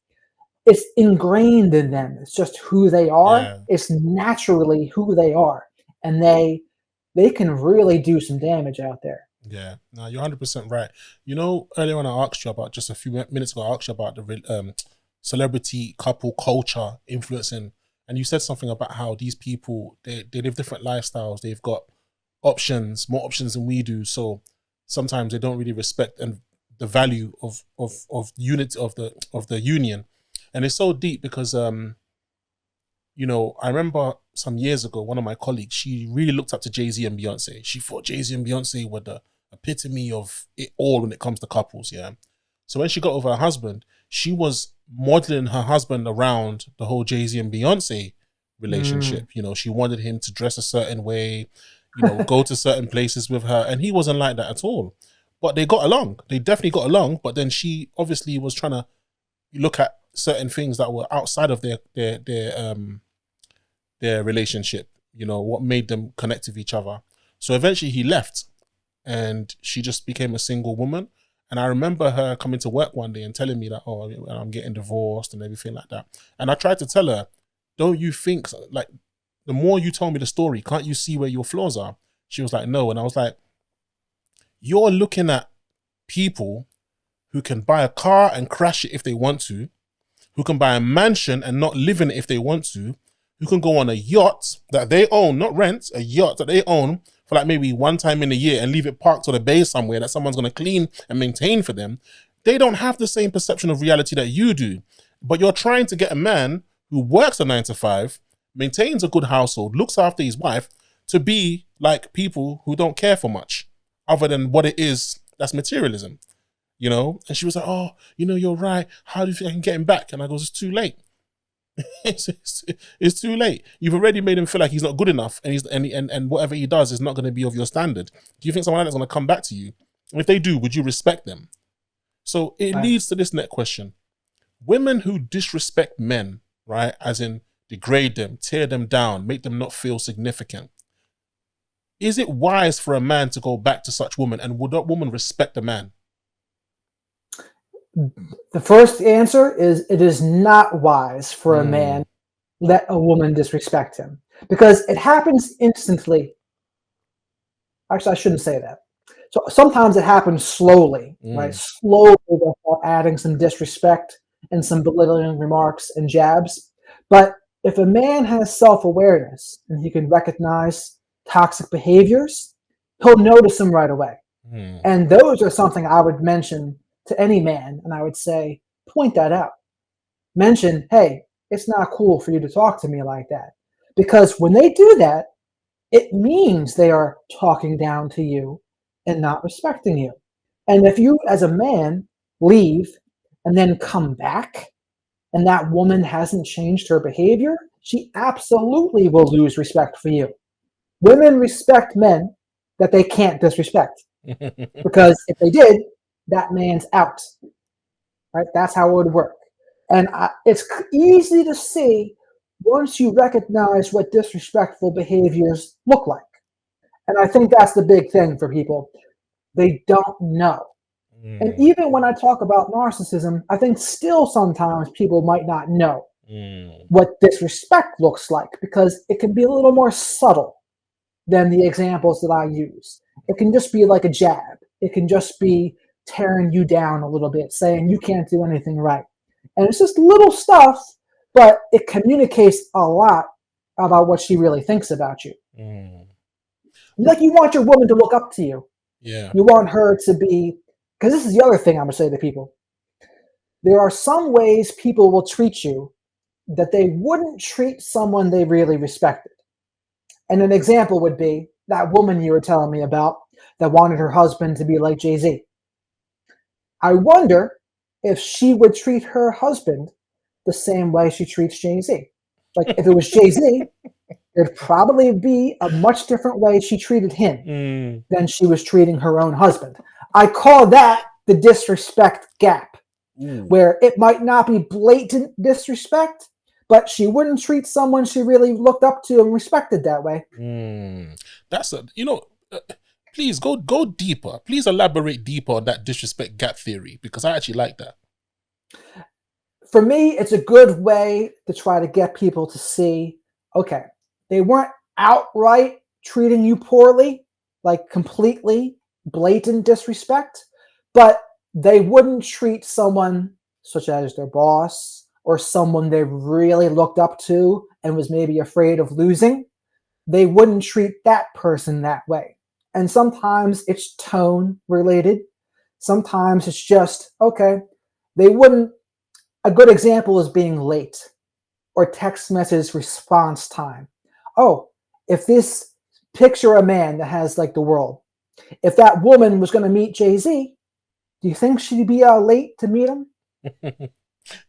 it's ingrained in them. It's just who they are. Yeah. It's naturally who they are. And they can really do some damage out there. Yeah, no, you're 100% right. You know, earlier when I asked you about, just a few minutes ago, I asked you about the celebrity couple culture influencing, and you said something about how these people, they live different lifestyles. They've got options, more options than we do. So sometimes they don't really respect and the value of unity of the union. And it's so deep because you know, I remember some years ago, one of my colleagues, she really looked up to Jay-Z and Beyonce. She thought Jay-Z and Beyonce were the epitome of it all when it comes to couples, yeah. So when she got over her husband, she was modeling her husband around the whole Jay-Z and Beyonce relationship. You know, she wanted him to dress a certain way, you know, go to certain places with her, and he wasn't like that at all. But they got along. They definitely got along. But then she obviously was trying to look at certain things that were outside of their relationship, you know, what made them connect with each other. So eventually he left and she just became a single woman. And I remember her coming to work one day and telling me that, oh, I'm getting divorced and everything like that. And I tried to tell her, don't you think, like, the more you tell me the story, can't you see where your flaws are? She was like, no. And I was like, you're looking at people who can buy a car and crash it if they want to, who can buy a mansion and not live in it if they want to, who can go on a yacht that they own, not rent, a yacht that they own for like maybe one time in a year and leave it parked on a bay somewhere that someone's going to clean and maintain for them. They don't have the same perception of reality that you do. But you're trying to get a man who works a 9 to 5, maintains a good household, looks after his wife, to be like people who don't care for much other than what it is that's materialism, you know? And she was like, oh, you know, you're right. How do you think I can get him back? And I goes, it's too late. it's too late. You've already made him feel like he's not good enough, and whatever he does is not going to be of your standard. Do you think someone like that's going to come back to you? And if they do, would you respect them? So it leads to this next question. Women who disrespect men, right, as in degrade them, tear them down, make them not feel significant. Is it wise for a man to go back to such woman, and would that woman respect a man? The first answer is it is not wise for a man to let a woman disrespect him, because it happens instantly. Actually, I shouldn't say that. So sometimes it happens slowly, right? Slowly they'll start adding some disrespect and some belittling remarks and jabs. But if a man has self-awareness and he can recognize toxic behaviors, he'll notice them right away. And those are something I would mention to any man, and I would say, point that out. Mention, hey, it's not cool for you to talk to me like that. Because when they do that, it means they are talking down to you and not respecting you. And if you, as a man, leave and then come back, and that woman hasn't changed her behavior, she absolutely will lose respect for you. Women respect men that they can't disrespect. Because if they did, that man's out. Right? That's how it would work. And it's easy to see once you recognize what disrespectful behaviors look like. And I think that's the big thing for people. They don't know. And even when I talk about narcissism, I think still sometimes people might not know what disrespect looks like, because it can be a little more subtle than the examples that I use. It can just be like a jab. It can just be tearing you down a little bit, saying you can't do anything right. And it's just little stuff, but it communicates a lot about what she really thinks about you. Like, you want your woman to look up to you. Yeah. You want her to be, because this is the other thing I'm going to say to people. There are some ways people will treat you that they wouldn't treat someone they really respected. And an example would be that woman you were telling me about that wanted her husband to be like Jay-Z. I wonder if she would treat her husband the same way she treats Jay-Z. Like, if it was Jay-Z, there'd probably be a much different way she treated him than she was treating her own husband. I call that the disrespect gap, where it might not be blatant disrespect, but she wouldn't treat someone she really looked up to and respected that way. That's please go deeper. Please elaborate deeper on that disrespect gap theory, because I actually like that. For me, it's a good way to try to get people to see, okay, they weren't outright treating you poorly, like completely blatant disrespect, but they wouldn't treat someone such as their boss or someone they really looked up to and was maybe afraid of losing. They wouldn't treat that person that way. And sometimes it's tone related. Sometimes it's just, okay, they wouldn't. A good example is being late or text message response time. Oh, if this, picture a man that has like the world. If that woman was going to meet Jay-Z, do you think she'd be late to meet him?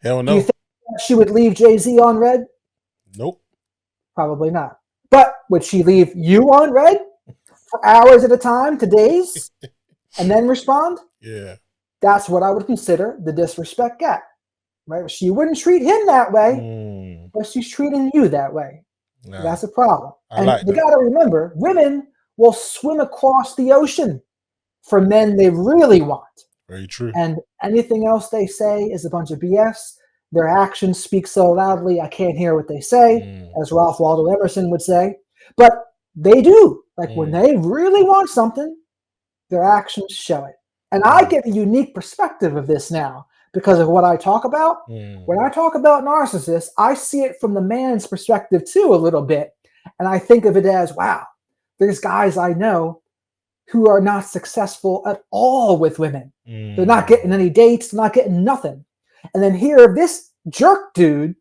Hell no. Do you think she would leave Jay-Z on red? Nope. Probably not. But would she leave you on red for hours at a time to days and then respond? Yeah. That's what I would consider the disrespect gap. Right? She wouldn't treat him that way, but she's treating you that way. Nah, that's a problem. And you got to remember, women will swim across the ocean for men they really want. Very true. And anything else they say is a bunch of BS. Their actions speak so loudly, I can't hear what they say, as Ralph Waldo Emerson would say. But they do. Like, when they really want something, their actions show it. And I get a unique perspective of this now because of what I talk about. When I talk about narcissists, I see it from the man's perspective too, a little bit. And I think of it as, wow, there's guys I know who are not successful at all with women. They're not getting any dates. They're not getting nothing. And then here, this jerk dude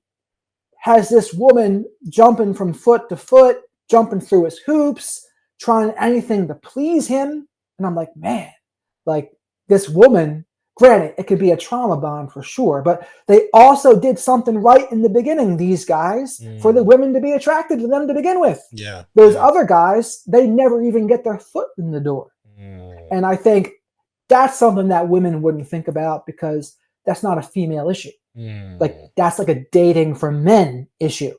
has this woman jumping from foot to foot, jumping through his hoops, trying anything to please him. And I'm like, man, like this woman, granted, it could be a trauma bond for sure, but they also did something right in the beginning, these guys, for the women to be attracted to them to begin with. Yeah. Those other guys, they never even get their foot in the door. And I think that's something that women wouldn't think about because that's not a female issue. Like that's like a dating for men issue.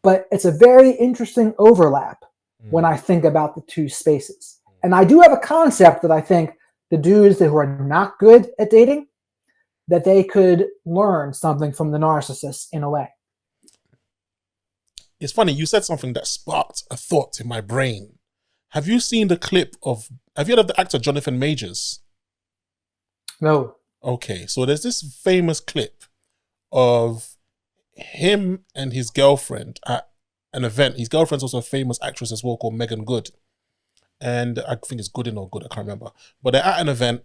But it's a very interesting overlap when I think about the two spaces. And I do have a concept that I think the dudes who are not good at dating, that they could learn something from the narcissist in a way. It's funny, you said something that sparked a thought in my brain. Have you seen the clip of, have you heard of the actor Jonathan Majors? No. Okay, so there's this famous clip of him and his girlfriend at an event. His girlfriend's also a famous actress as well called Megan Good. And I think it's Goodin or Good, I can't remember. But they're at an event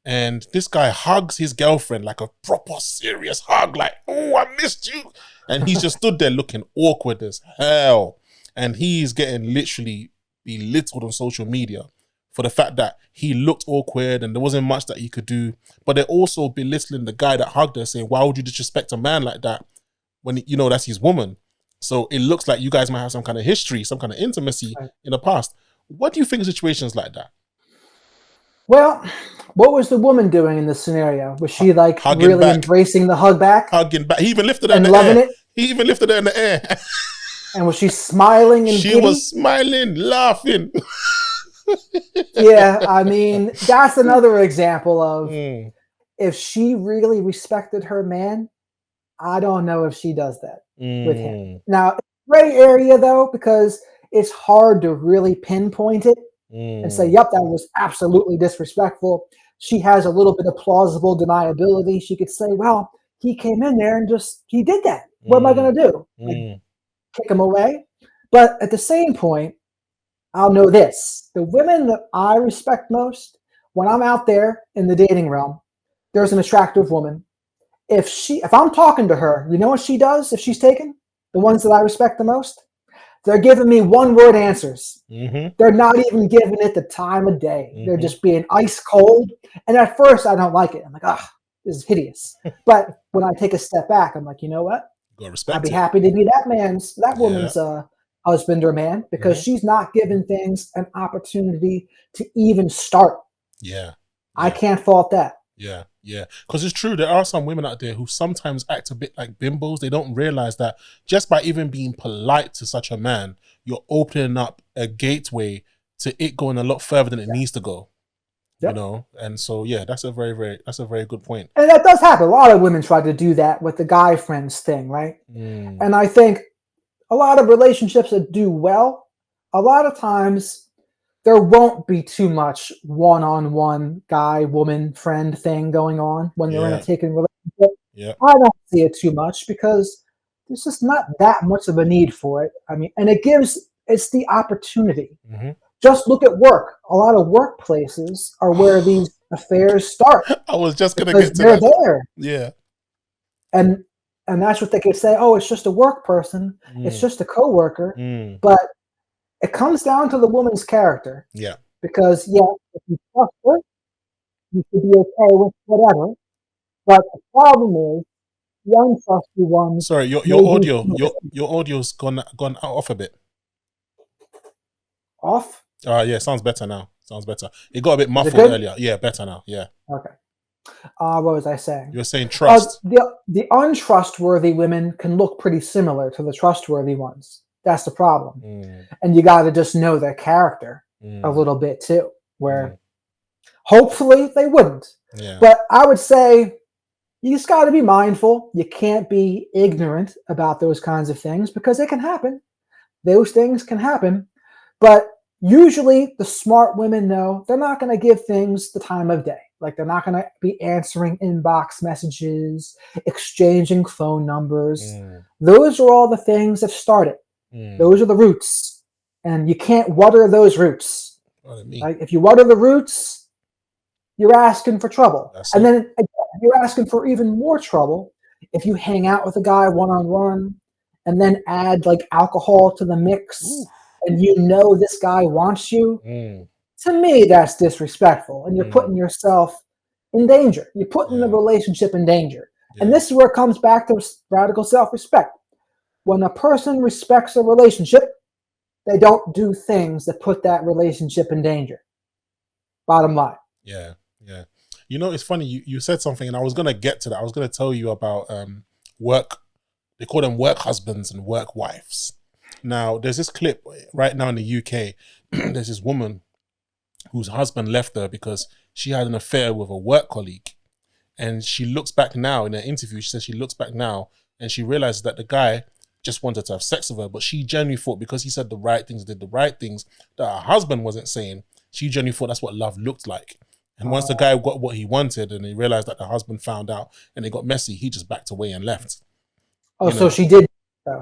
and this guy hugs his girlfriend like a proper serious hug, like, oh, I missed you. And he's just stood there looking awkward as hell. And he's getting literally belittled on social media for the fact that he looked awkward and there wasn't much that he could do. But they're also belittling the guy that hugged her, saying, why would you disrespect a man like that when, you know, that's his woman? So it looks like you guys might have some kind of history, some kind of intimacy in the past. What do you think of situations like that? Well, what was the woman doing in this scenario? Was she like Hugging really back. embracing the hug back? Hugging back. He even lifted her in and the loving air. it? He even lifted her in the air. And was she smiling and She giddy? was smiling, laughing. Yeah, I mean, that's another example of if she really respected her man, I don't know if she does that with him. Now, gray area though, because it's hard to really pinpoint it and say, yep, that was absolutely disrespectful. She has a little bit of plausible deniability. She could say, well, he came in there and he did that. What am I going to do? Like, kick him away? But at the same point, I'll know this. The women that I respect most, when I'm out there in the dating realm, there's an attractive woman. If I'm talking to her, you know what she does if she's taken? The ones that I respect the most? They're giving me one-word answers. They're not even giving it the time of day. They're just being ice cold. And at first, I don't like it. I'm like, this is hideous. But when I take a step back, I'm like, you know what? Go respect I'd be it. happy to be that woman's husband or man because she's not giving things an opportunity to even start. I can't fault that. Because it's true, there are some women out there who sometimes act a bit like bimbos. They don't realize that just by even being polite to such a man, you're opening up a gateway to it going a lot further than it needs to go. You know, and so that's a very good point. And that does happen. A lot of women try to do that with the guy friends thing, right? And I think a lot of relationships that do well, a lot of times there won't be too much one-on-one guy, woman, friend thing going on when they're in a taken relationship. I don't see it too much because there's just not that much of a need for it. I mean, and it's the opportunity. Just look at work. A lot of workplaces are where these affairs start. I was just going to get to they're that. there. Yeah. And that's what they could say, oh, it's just a work person. It's just a coworker. But it comes down to the woman's character. Because, if you trust her, you should be okay with whatever. But the problem is, the untrusty ones... Sorry, your audio's gone off a bit. Off? Yeah, sounds better now. Sounds better. It got a bit muffled earlier. Yeah, better now. Yeah. Okay. What was I saying? You were saying trust. The untrustworthy women can look pretty similar to the trustworthy ones. That's the problem. And you got to just know their character a little bit too, where hopefully they wouldn't. But I would say you just got to be mindful. You can't be ignorant about those kinds of things because it can happen. Those things can happen. But usually the smart women know they're not going to give things the time of day. Like they're not going to be answering inbox messages, exchanging phone numbers. Those are all the things that start it. Those are the roots. And you can't water those roots. Right? If you water the roots, you're asking for trouble. And then again, you're asking for even more trouble if you hang out with a guy one-on-one and then add like alcohol to the mix. And you know this guy wants you. To me, that's disrespectful. And you're putting yourself in danger. You're putting the relationship in danger. And this is where it comes back to radical self-respect. When a person respects a relationship, they don't do things that put that relationship in danger. Bottom line. Yeah. You know, it's funny. You said something, and I was going to get to that. I was going to tell you about work. They call them work husbands and work wives. Now, there's this clip right now in the UK. There's this woman whose husband left her because she had an affair with a work colleague. And she looks back now in an interview. She says she looks back now and she realizes that the guy just wanted to have sex with her. But she genuinely thought because he said the right things, did the right things that her husband wasn't saying, she genuinely thought that's what love looked like. And once the guy got what he wanted and he realized that the husband found out and it got messy, he just backed away and left. Oh, so she did.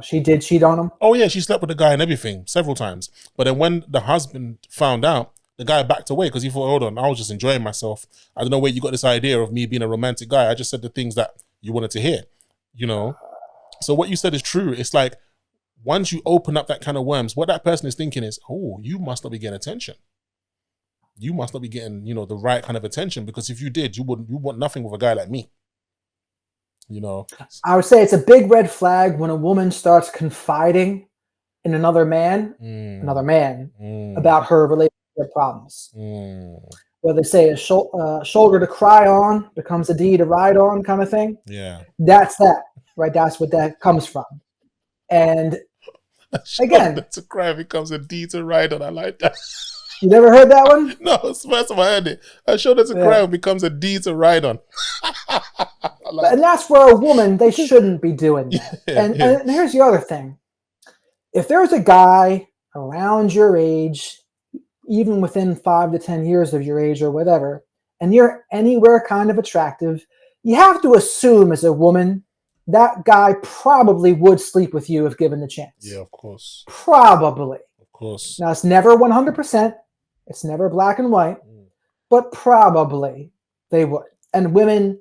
She did cheat on him? Oh, yeah. She slept with the guy and everything several times. But then when the husband found out, the guy backed away because he thought, hold on, I was just enjoying myself. I don't know where you got this idea of me being a romantic guy. I just said the things that you wanted to hear, you know? So what you said is true. It's like once you open up that kind of worms, what that person is thinking is, oh, you must not be getting attention. You must not be getting, you know, the right kind of attention, because if you did, you want nothing with a guy like me. You know, I would say it's a big red flag when a woman starts confiding in another man about her relationship problems. Where they say a shoulder to cry on becomes a D to ride on kind of thing. Yeah. That's that, right? That's what that comes from. And again, to cry becomes a D to ride on. I like that. You never heard that one? No, it's the first time I heard it. A shoulder to cry on becomes a D to ride on. And that's where a woman, they shouldn't be doing that. And here's the other thing. If there's a guy around your age, even within 5 to 10 years of your age or whatever, and you're anywhere kind of attractive, you have to assume as a woman that guy probably would sleep with you if given the chance. Yeah, of course. Probably. Of course. Now, it's never 100%. It's never black and white. But probably they would. And women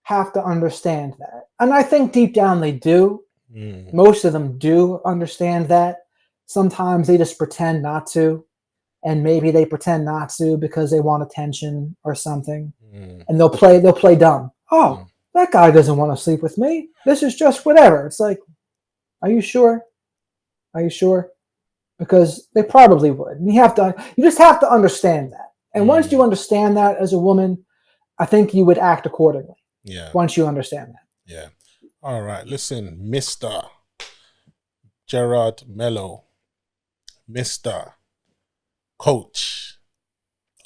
have to understand that. And I think deep down they do. Most of them do understand that. Sometimes they just pretend not to. And maybe they pretend not to because they want attention or something. And they'll play dumb. Oh, that guy doesn't want to sleep with me. This is just whatever. It's like, are you sure? Are you sure? Because they probably would. And you just have to understand that. And once you understand that as a woman, I think you would act accordingly. Yeah. Once you understand that. Yeah. All right. Listen, Mr. Jared Mello, Mr. Coach,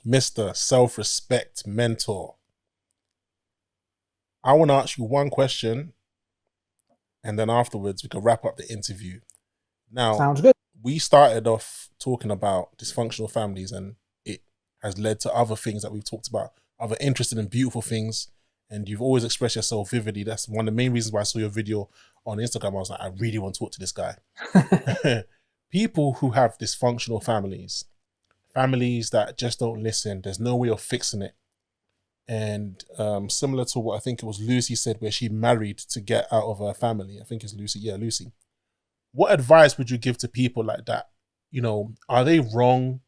Mr. Self-Respect Mentor. I want to ask you one question, and then afterwards we can wrap up the interview. Now, sounds good. We started off talking about dysfunctional families, and it has led to other things that we've talked about, other interesting and beautiful things. And you've always expressed yourself vividly. That's one of the main reasons why I saw your video on Instagram. I was like, I really want to talk to this guy. People who have dysfunctional families that just don't listen, there's no way of fixing it. And similar to what I think it was Lucy said, where she married to get out of her family. I think it's Lucy. Yeah, Lucy. What advice would you give to people like that? You know, are they wrong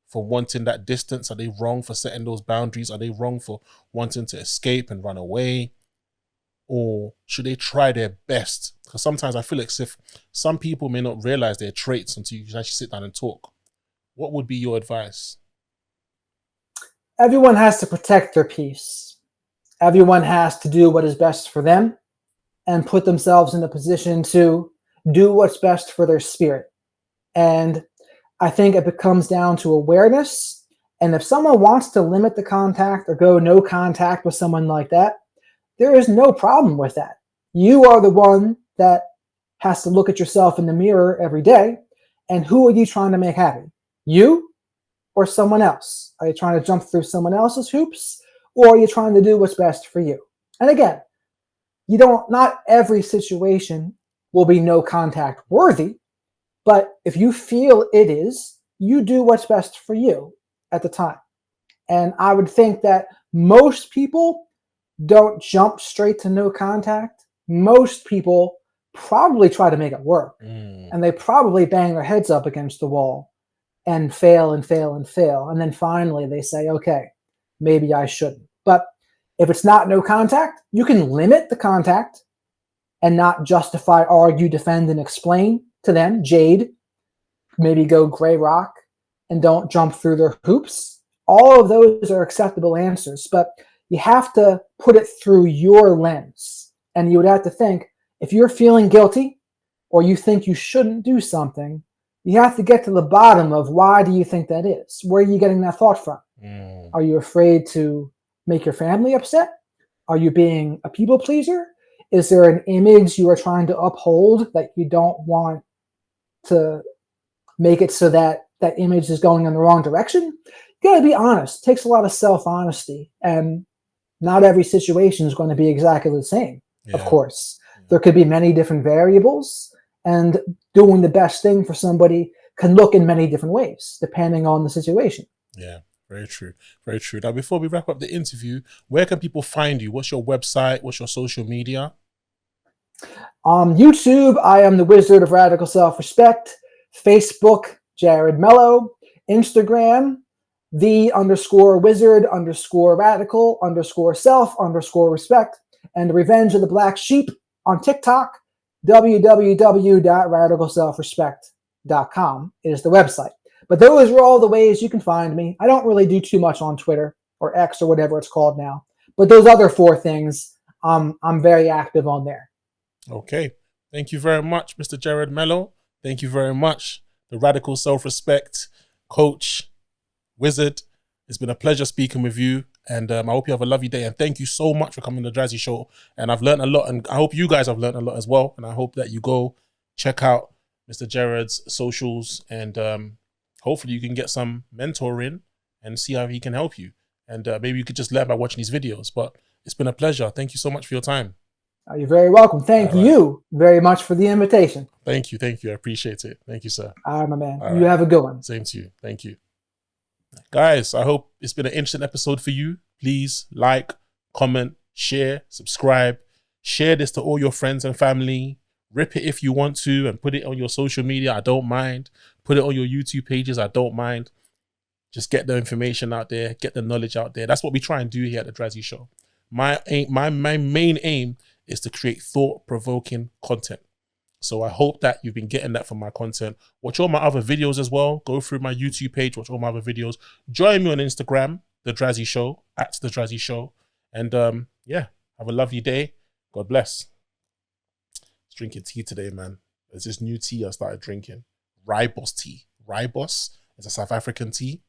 for wanting that distance? Are they wrong for setting those boundaries? Are they wrong for wanting to escape and run away? Or should they try their best? Because sometimes I feel like as if some people may not realize their traits until you actually sit down and talk. What would be your advice? Everyone has to protect their peace. Everyone has to do what is best for them and put themselves in a position to do what's best for their spirit. And I think it comes down to awareness. And if someone wants to limit the contact or go no contact with someone like that, there is no problem with that. You are the one that has to look at yourself in the mirror every day. And who are you trying to make happy? You or someone else? Are you trying to jump through someone else's hoops? or are you trying to do what's best for you? And again, not every situation will be no contact worthy, but if you feel it is, you do what's best for you at the time. And I would think that most people don't jump straight to no contact. Most people probably try to make it work. And they probably bang their heads up against the wall and fail and fail and fail. And then finally they say, okay, maybe I shouldn't. But if it's not no contact, you can limit the contact and not justify, argue, defend, and explain to them. Jade, maybe go gray rock and don't jump through their hoops. All of those are acceptable answers, but you have to put it through your lens. And you would have to think, if you're feeling guilty or you think you shouldn't do something, you have to get to the bottom of why do you think that is? Where are you getting that thought from? Are you afraid to make your family upset? Are you being a people pleaser? Is there an image you are trying to uphold that you don't want to make it so that that image is going in the wrong direction? You got to be honest. It takes a lot of self-honesty, and not every situation is going to be exactly the same. Of course, there could be many different variables, and doing the best thing for somebody can look in many different ways depending on the situation. Yeah, very true. Very true. Now, before we wrap up the interview, where can people find you? What's your website? What's your social media? On YouTube, I am the Wizard of Radical Self-Respect. Facebook, Jared Mello. Instagram, the_wizard_radical_self_respect. And Revenge of the Black Sheep on TikTok, www.radicalselfrespect.com is the website. But those are all the ways you can find me. I don't really do too much on Twitter or X or whatever it's called now. But those other four things, I'm very active on there. Okay. Thank you very much, Mr. Jared Mello. Thank you very much. The Radical Self-Respect Coach, Wizard. It's been a pleasure speaking with you. And I hope you have a lovely day. And thank you so much for coming to the Drazzy Show. And I've learned a lot. And I hope you guys have learned a lot as well. And I hope that you go check out Mr. Jared's socials. And hopefully you can get some mentoring and see how he can help you. And maybe you could just learn by watching these videos. But it's been a pleasure. Thank you so much for your time. You're very welcome. Thank you very much for the invitation. Thank you. Thank you. I appreciate it. Thank you, sir. All right, my man. All you have a good one. Same to you. Thank you. Guys, I hope it's been an interesting episode for you. Please like, comment, share, subscribe. Share this to all your friends and family. Rip it if you want to and put it on your social media. I don't mind. Put it on your YouTube pages. I don't mind. Just get the information out there. Get the knowledge out there. That's what we try and do here at the Drazzy Show. My main aim is to create thought-provoking content. So I hope that you've been getting that from my content. Watch all my other videos as well. Go through my YouTube page, watch all my other videos. Join me on Instagram, The Drazzy Show, at The Drazzy Show. And yeah, have a lovely day. God bless. I was drinking tea today, man. There's this new tea I started drinking. Rooibos tea. Rooibos is a South African tea.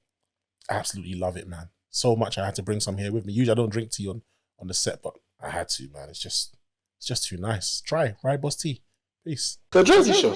I absolutely love it, man. So much I had to bring some here with me. Usually I don't drink tea on the set, but I had to, man. It's just too nice. Try Rooibos tea. Peace. The Drazzy Show.